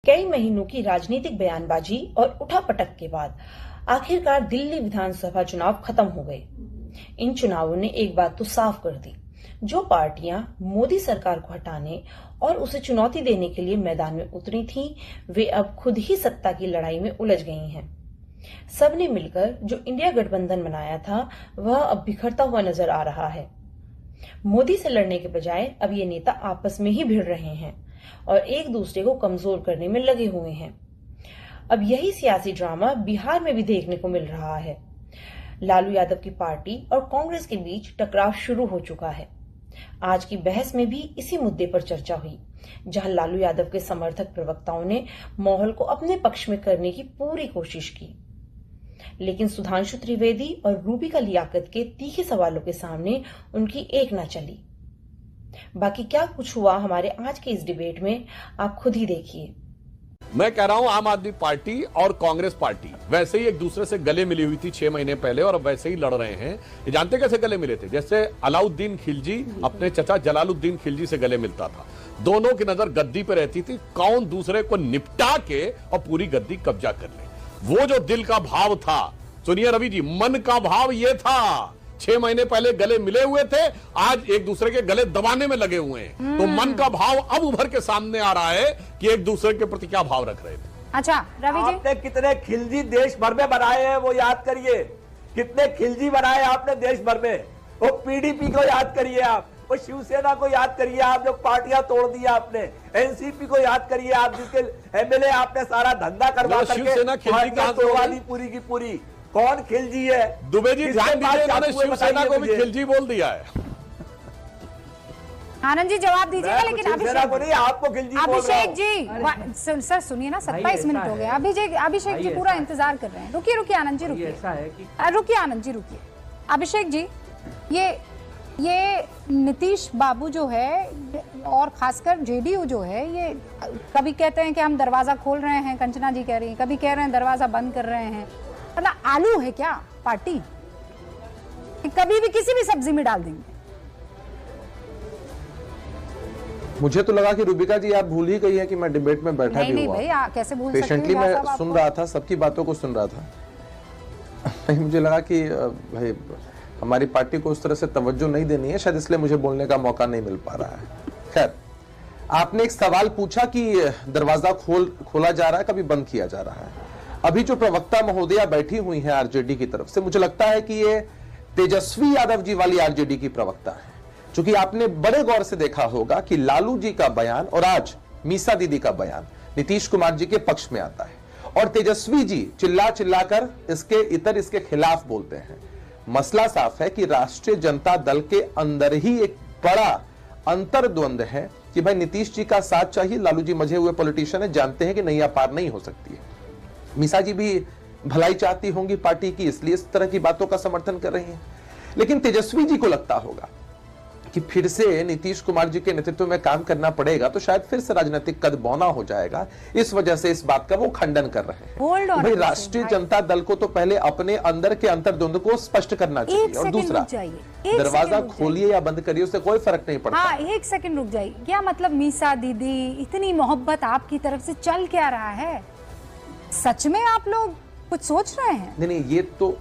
कई महीनों की राजनीतिक बयानबाजी और उठापटक के बाद आखिरकार दिल्ली विधानसभा चुनाव खत्म हो गए। इन चुनावों ने एक बात तो साफ कर दी, जो पार्टियां मोदी सरकार को हटाने और उसे चुनौती देने के लिए मैदान में उतरी थीं, वे अब खुद ही सत्ता की लड़ाई में उलझ गई हैं। सबने मिलकर जो इंडिया गठबंधन बनाया था, वह अब बिखरता हुआ नजर आ रहा है। मोदी से लड़ने के बजाय अब ये नेता आपस में ही भिड़ रहे हैं और एक दूसरे को कमजोर करने में लगे हुए हैं। अब यही सियासी ड्रामा बिहार में भी देखने को मिल रहा है। लालू यादव की पार्टी और कांग्रेस के बीच टकराव शुरू हो चुका है। आज की बहस में भी इसी मुद्दे पर चर्चा हुई, जहां लालू यादव के समर्थक प्रवक्ताओं ने माहौल को अपने पक्ष में करने की पूरी कोशिश की, लेकिन सुधांशु त्रिवेदी और रूबिका लियाकत के तीखे सवालों के सामने उनकी एक न चली। बाकी क्या कुछ हुआ हमारे आज के इस डिबेट में, आप खुद ही देखिए। मैं कह रहा हूं आम आदमी पार्टी और कांग्रेस पार्टी वैसे ही एक दूसरे से गले मिली हुई थी 6 महीने पहले और अब वैसे ही लड़ रहे हैं। ये जानते कैसे गले मिले थे? जैसे अलाउद्दीन खिलजी अपने चचा जलालुद्दीन खिलजी से गले मिलता था। दोनों की नजर गद्दी पे रहती थी, कौन दूसरे को निपटा के और पूरी गद्दी कब्जा कर ले। वो जो दिल का भाव था, सुनिए रवि जी, मन का भाव ये था। 6 महीने पहले गले मिले हुए थे, आज एक दूसरे के गले दबाने में लगे हुए हैं। तो मन का भाव अब उभर के सामने आ रहा है कि एक दूसरे के प्रति क्या भाव रख रहे थे। अच्छा रवि जी, आपने कितने खिलजी देश भर में बनाए हैं वो याद करिए। कितने खिलजी बनाए आपने देश भर में। वो पीडीपी को याद करिए, आप वो शिवसेना को याद करिए, आप जो पार्टियां तोड़ दी आपने, एनसीपी को याद करिए, आप जिसके एमएलए आपने सारा धंधा करवा करके तोड़वा दी पूरी की पूरी। कौन खिलजी है? दुबे जी ध्यान दीजिए, इन्होंने शिवसेना को भी खिलजी बोल दिया है। आनंद जी जवाब दीजिएगा, लेकिन अभिषेक को नहीं, आपको खिलजी बोल रहा हूं। अभिषेक जी सर सुनिए ना, 27 मिनट हो गए। अभिषेक जी पूरा इंतजार कर रहे हैं। रुकिए आनंद जी, रुकिए आनंद जी, रुकिए। अभिषेक जी, ये नीतीश बाबू जो है और खासकर जेडीयू जो है, ये कभी कहते हैं कि हम दरवाजा खोल रहे हैं, कंचना जी कह रही हैं, कभी कह रहे हैं दरवाजा बंद कर रहे हैं। मतलब आलू है क्या पार्टी? कभी भी किसी भी सब्जी में डाल देंगे। मुझे तो लगा कि रूबिका जी आप भूल ही गई है कि मैं डिबेट में बैठा भी हुआ। नहीं भाई, कैसे भूल सकते हैं? पेशेंटली मैं सुन रहा था, सबकी बातों को सुन रहा था। मुझे लगा कि भाई हमारी पार्टी को उस तरह से तवज्जो नहीं देनी है, शायद इसलिए मुझे बोलने का मौका नहीं मिल पा रहा है। खैर, आपने एक सवाल पूछा कि दरवाजा खोला जा रहा है, कभी बंद किया जा रहा है। अभी जो प्रवक्ता महोदया बैठी हुई है आरजेडी की तरफ से, मुझे लगता है कि ये तेजस्वी यादव जी वाली आरजेडी की प्रवक्ता है। क्योंकि आपने बड़े गौर से देखा होगा कि लालू जी का बयान और आज मीसा दीदी का बयान नीतीश कुमार जी के पक्ष में आता है और तेजस्वी जी चिल्लाकर इसके खिलाफ बोलते हैं। मसला साफ है कि राष्ट्रीय जनता दल के अंदर ही एक बड़ा अंतर्द्वंद है कि भाई नीतीश जी का साथ चाहिए। लालू जी मजे हुए पॉलिटिशियन है, जानते हैं कि नैया पार नहीं हो सकती है। मीसा जी भी भलाई चाहती होंगी पार्टी की, इसलिए इस तरह की बातों का समर्थन कर रही हैं। लेकिन तेजस्वी जी को लगता होगा कि फिर से नीतीश कुमार जी के नेतृत्व में काम करना पड़ेगा तो शायद फिर से राजनीतिक कद बौना हो जाएगा। इस वजह से इस बात का वो खंडन कर रहे हैं। भाई राष्ट्रीय जनता दल को तो पहले अपने अंदर के अंतर्द्वंद को स्पष्ट करना चाहिए। और दूसरा, दरवाजा खोलिए या बंद करिए, उससे कोई फर्क नहीं पड़ता। हाँ, एक सेकंड रुक जाइए। क्या मतलब मीसा दीदी, इतनी मोहब्बत आपकी तरफ से चल क्या रहा है? सच में आप लोग कुछ सोच रहे हैं? नहीं, ये तो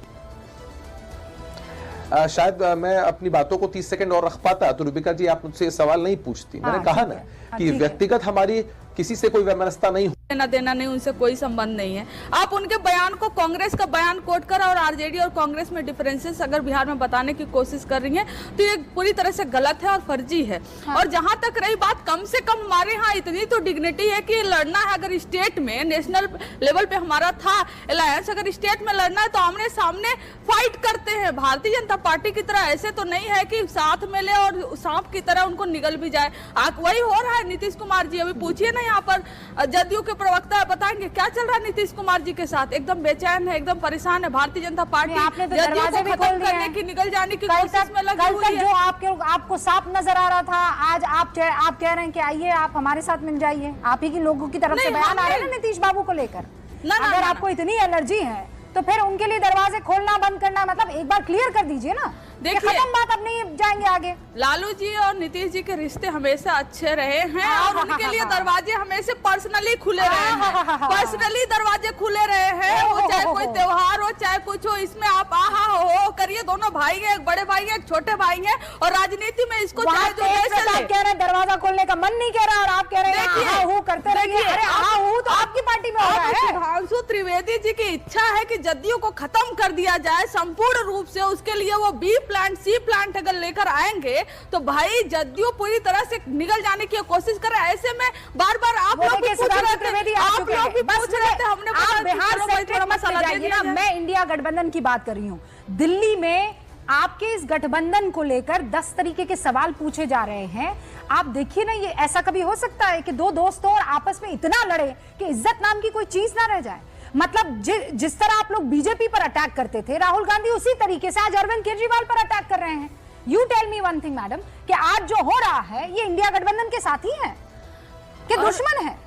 शायद मैं अपनी बातों को 30 सेकंड और रख पाता तो रूबिका जी आप मुझसे सवाल नहीं पूछती। मैंने कहा ना कि व्यक्तिगत हमारी किसी से कोई वैमनस्यता नहीं, लेना देना नहीं, उनसे कोई संबंध नहीं है। आप उनके बयान को, कांग्रेस का बयान कोट कर और आरजेडी और कांग्रेस में डिफरेंसेस अगर बिहार में बताने की कोशिश कर रही हैं तो ये पूरी तरह से गलत है और फर्जी है। हाँ। और जहां तक रही बात, कम से कम हमारे यहाँ इतनी तो डिग्निटी है कि लड़ना है। अगर स्टेट में, नेशनल लेवल पे हमारा था अलायंस, अगर स्टेट में लड़ना है तो आमने सामने फाइट करते हैं। भारतीय जनता पार्टी की तरह ऐसे तो नहीं है कि साथ में ले और सांप की तरह उनको निगल भी जाए। वही हो रहा है नीतीश कुमार जी। अभी पूछिए ना, यहाँ पर जदयू के प्रवक्ता बताएंगे क्या चल रहा है नीतीश कुमार जी के साथ। एकदम बेचैन है, एकदम परेशान है। भारतीय जनता पार्टी आपने तो दरवाजे भी खोल दिए हैं, निकल जाने की कोशिश में लगी हुई है। जो आपको साफ नजर आ रहा था, आज आप कह रहे हैं कि आइए आप हमारे साथ मिल जाइए। आप ही की लोगों की तरफ से बयान आ रहे हैं ना नीतीश बाबू को लेकर। अगर आपको इतनी एलर्जी है तो फिर उनके लिए दरवाजे खोलना बंद करना, मतलब एक बार क्लियर कर दीजिए ना। देखिए, खत्म बात, अब नहीं जाएंगे आगे। लालू जी और नीतीश जी के रिश्ते हमेशा अच्छे रहे हैं और उनके लिए दरवाजे हमेशा पर्सनली खुले रहे हैं, पर्सनली दरवाजे खुले रहे हैं। वो चाहे कोई त्योहार हो चाहे कुछ हो, इसमें आप आहा हो करिए। दोनों भाई हैं, एक बड़े भाई हैं, एक छोटे भाई हैं, और राजनीति में इसको चाहे जो कह रहे हैं दरवाजा खोलने का मन नहीं कह रहा और आप कह रहे हैं करते रहिए। अरे तो आपकी पार्टी में हो रहा है। सुधांशु त्रिवेदी जी की इच्छा है कि जदयू को खत्म कर दिया जाए संपूर्ण रूप से। उसके लिए वो बी प्लांट सी प्लांट अगर लेकर आएंगे तो भाई जदयू पूरी तरह से निगल जाने की कोशिश कर रहा है। ऐसे में बार बार आप लोग भी पूछ रहे थे, हमने बिहार से मैं इंडिया गठबंधन की बात कर रही हूँ। दिल्ली में आपके इस गठबंधन को लेकर 10 तरीके के सवाल पूछे जा रहे हैं। आप देखिए ना, ये ऐसा कभी हो सकता है कि दो दोस्तों और आपस में इतना लड़े कि इज्जत नाम की कोई चीज ना रह जाए? मतलब जिस तरह आप लोग बीजेपी पर अटैक करते थे, राहुल गांधी उसी तरीके से आज अरविंद केजरीवाल पर अटैक कर रहे हैं। You tell me one thing madam, कि आज जो हो रहा है ये इंडिया गठबंधन के साथी है कि दुश्मन है?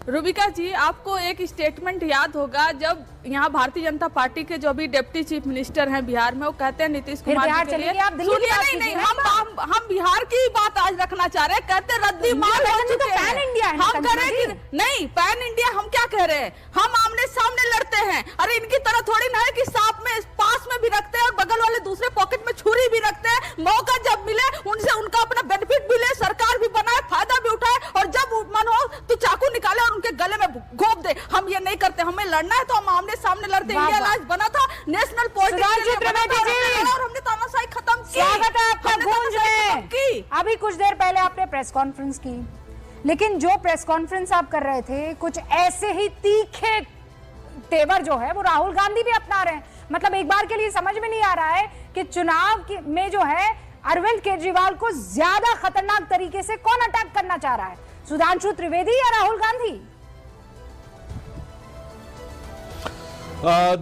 रूबिका जी, आपको एक स्टेटमेंट याद होगा जब यहाँ भारतीय जनता पार्टी के जो भी डिप्टी चीफ मिनिस्टर हैं बिहार में, वो कहते हैं नीतीश कुमार जी के लिए, सुनिए नहीं, हम बिहार की बात आज रखना चाह रहे हैं। कहते रद्दी माल हो चुके हैं। हम करेंगे नहीं पैन इंडिया, हम क्या कह रहे हैं? हम आमने सामने लड़ते हैं। अरे इनकी तरह थोड़ी ना है कि सांप में पास में भी रखते हैं और बगल वाले दूसरे पॉकेट में छुरी भी रखते हैं। मौका जब मिले उनसे उनका अपना बेनिफिट भी ले, सरकार भी बनाए, फायदा भी उठाए, और जब मन हो तो चाकू निकाले और उनके गले में घोंप दे। हम ये नहीं करते। हमें लड़ना है तो हम आमने सामने लड़ते। इंडिया आज बना था नेशनल पॉलिटिक्स और हमने तानाशाही खत्म की। स्वागत है आपका गूंज में। अभी कुछ देर पहले आपने प्रेस कॉन्फ्रेंस की, लेकिन जो प्रेस कॉन्फ्रेंस आप कर रहे थे, कुछ ऐसे ही तीखे तेवर जो है वो राहुल गांधी भी अपना रहे हैं। मतलब एक बार के लिए समझ में नहीं आ रहा है कि चुनाव में जो है अरविंद केजरीवाल को ज्यादा खतरनाक तरीके से कौन अटैक करना चाह रहा है, सुधांशु त्रिवेदी या राहुल गांधी?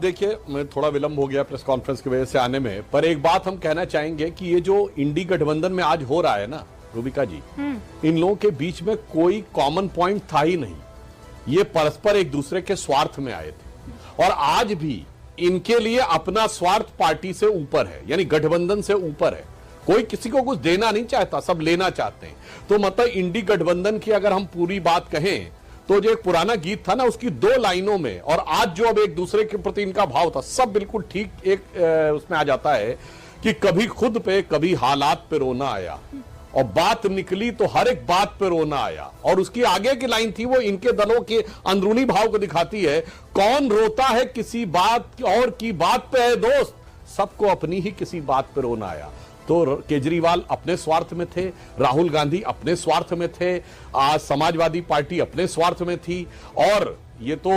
देखिए, मैं थोड़ा विलंब हो गया प्रेस कॉन्फ्रेंस की वजह से आने में, पर एक बात हम कहना चाहेंगे कि ये जो इंडी गठबंधन में आज हो रहा है ना रूबिका जी, इन लोगों के बीच में कोई कॉमन पॉइंट था ही नहीं। ये परस्पर एक दूसरे के स्वार्थ में आए थे और आज भी इनके लिए अपना स्वार्थ पार्टी से ऊपर है, यानी गठबंधन से ऊपर है। कोई किसी को कुछ देना नहीं चाहता, सब लेना चाहते हैं। तो मतलब इंडी गठबंधन की अगर हम पूरी बात कहें तो जो एक पुराना गीत था ना, उसकी 2 लाइनों में और आज जो अब एक दूसरे के प्रति इनका भाव था, सब बिल्कुल ठीक एक उसमें आ जाता है कि कभी खुद पे कभी हालात पे रोना आया और बात निकली तो हर एक बात पे रोना आया। और उसकी आगे की लाइन थी, वो इनके दलों के अंदरूनी भाव को दिखाती है। कौन रोता है किसी बात और की बात पे है दोस्त, सबको अपनी ही किसी बात पे रोना आया। तो केजरीवाल अपने स्वार्थ में थे, राहुल गांधी अपने स्वार्थ में थे, आज समाजवादी पार्टी अपने स्वार्थ में थी, और ये तो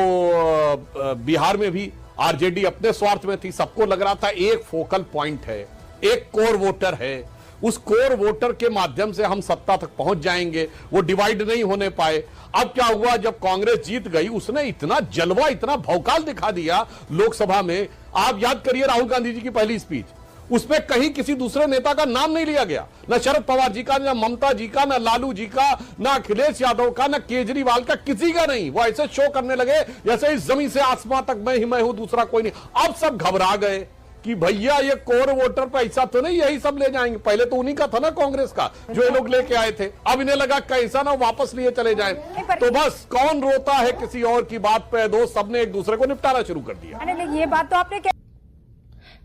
बिहार में भी आरजेडी अपने स्वार्थ में थी। सबको लग रहा था एक फोकल पॉइंट है, एक कोर वोटर है, उस कोर वोटर के माध्यम से हम सत्ता तक पहुंच जाएंगे। वो डिवाइड नहीं होने पाए। अब क्या हुआ, जब कांग्रेस जीत गई, उसने इतना जलवा, इतना भौकाल दिखा दिया लोकसभा में। आप याद करिए राहुल गांधी जी की पहली स्पीच, उसमें कहीं किसी दूसरे नेता का नाम नहीं लिया गया, ना शरद पवार जी का, ना ममता जी का, ना लालू जी का, ना अखिलेश यादव का, ना केजरीवाल का, किसी का नहीं। वो ऐसे शो करने लगे जैसे इस जमीन से आसमां तक मैं हूं, दूसरा कोई नहीं। अब सब घबरा गए कि भैया ये कोर वोटर पैसा तो नहीं यही सब ले जाएंगे। पहले तो उन्हीं का था ना, कांग्रेस का, जो ये लोग लेके आए थे। अब इन्हें लगा कैसा ना वापस लिए चले जाएं। तो बस कौन रोता है किसी और की बात पे दोस्त, सबने एक दूसरे को निपटाना शुरू कर दिया। ये बात तो आपने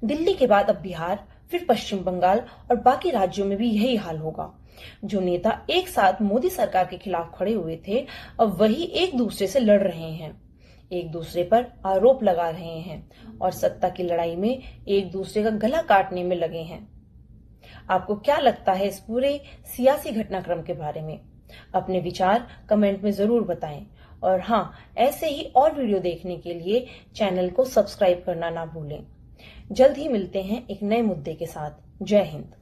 दिल्ली के बाद अब बिहार, फिर पश्चिम बंगाल और बाकी राज्यों में भी यही हाल होगा। जो नेता एक साथ मोदी सरकार के खिलाफ खड़े हुए थे, अब वही एक दूसरे से लड़ रहे हैं, एक दूसरे पर आरोप लगा रहे हैं और सत्ता की लड़ाई में एक दूसरे का गला काटने में लगे हैं। आपको क्या लगता है इस पूरे सियासी घटनाक्रम के बारे में? अपने विचार कमेंट में जरूर बताएं। और हाँ, ऐसे ही और वीडियो देखने के लिए चैनल को सब्सक्राइब करना ना भूलें। जल्द ही मिलते हैं एक नए मुद्दे के साथ। जय हिंद।